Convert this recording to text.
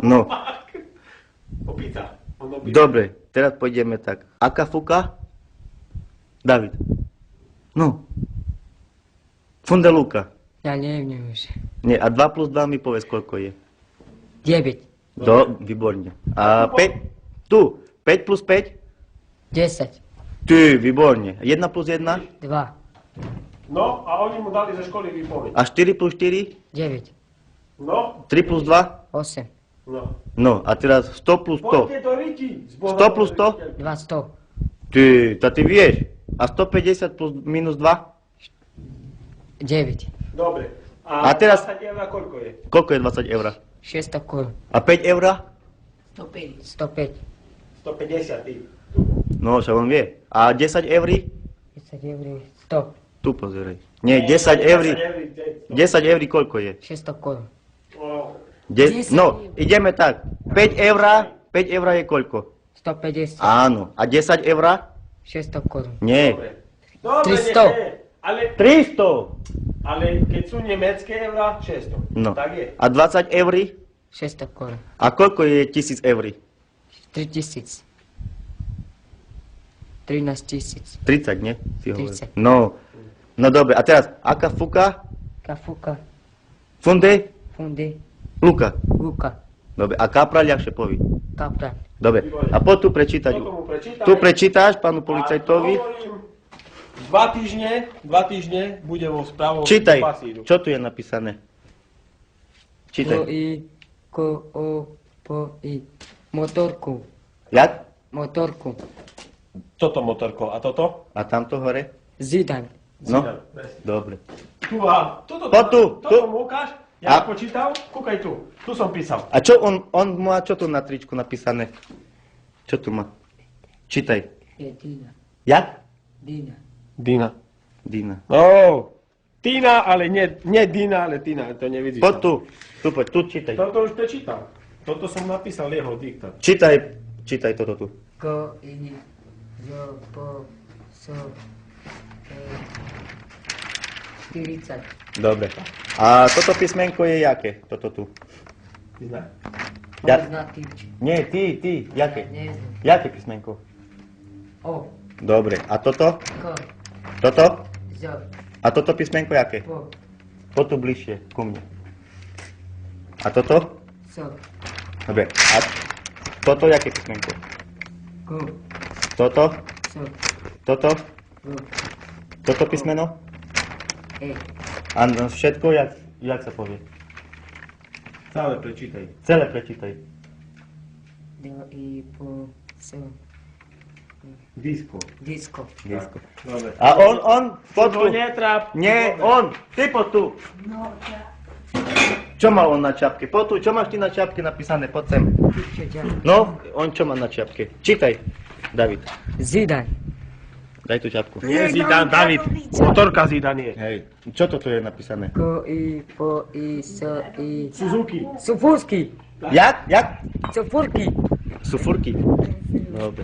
No. Opýta. Dobre, teraz pôjdeme tak. Aká fuka? David. No. Fundelúka. Ja neviem už. Nie, a 2 plus 2 mi povedz, koľko je. 9. Výborne. A 5? Tu. 5 plus 5? 10. Ty, výborne. 1 plus 1? 2. No, a oni mu dali ze školy výpoveď. A 4 plus 4? 9. No, 3 plus 2? 8. no. No, a teraz 100 plus 100. Poďte do Riti. 100 plus 100? 200. Ty, to ty vieš. A 150 plus minus 2? 9. Dobre. A teraz- 20 eur koľko je? Koľko je 20 eur? 600 korun. A 5 eur? 105. 150 ty. No, čo on vie. A 10 eur? 10 eur. 100. Tu pozeraj. Nie, 10 eur. 10 eur koľko je? 600 korun. No, ideme tak. 5 eur je koľko? 150. Áno. A 10 eur? 600 korun. Nie. Dobre, 300. Ale, 300. ale keď sú nemecké eurá, 600. No. Tak je. A 20 eur? 600 korun. A koľko je 1000 eur? 3000. 13 000. 30, nie? Si hovoril. 30. No. No dobre, a teraz, aká fuka? Kafuka. Funde? Funde. Luka. Luka. Dobre, a kapra ľahšie poví. Kapra. Dobre, a poď tu prečítať. Toto mu prečítaj. Tu prečítaš pánu policajtovi. A hovorím, 2 týždne bude vo správu Čítaj, pasíru. čo tu je napísané. Čítaj. Po i. Motorku. Jak? Motorku. Toto motorko. A toto? A tamto hore? Zidan. No, dobre. Tu a toto. Poď tu, Toto tu. mu ukáž. A- Ja počítal. Kúkaj tu. Tu som písal. A čo on má čo tu na tričku napísané? Čo tu má? Čítaj. Je Dina. Jak? Dina. Dina. Dina. No. Tina, ale nie Dina, ale Tina. To nevidíš. Poď tu. Tu poď, tu čítaj. Toto už prečítal. Toto som napísal jeho diktát. Čítaj toto tu. Ko i. Jo po. So. 40. Dobre. A toto písmenko je jaké? Toto tu. Dina. Ja- Možná tyč. Nie, ty. Jaké? Neviem. Jaké písmenko? O. Dobre. A toto? Ko. Toto? Zo. A toto písmenko jaké? Po. Poď tu bližšie, ku mne. A toto? So. Dobre. A toto jaké písmenko? Ko. Toto? So. Toto? Ro. Toto písmeno? E. A všetko, jak sa povie? Celé prečítaj. Celé prečítaj. Do i po. So. Disko. Disko. Disko. Dobre. A on, poď tu. To netráp. Nie, on, ty poď tu. Čo má on na čapke? Poď tu, čo máš ty na čapke napísané? Poď sem. No, on čo má na čapke? Čítaj, David. Zidan. Daj tú čapku. Nie Zidane, David. Motorka Zidane je. Hej, čo to tu je napísané? Ko i po i so i. Suzuki. Sufurski. Jak? Sufurki. Sufurky. Dobre.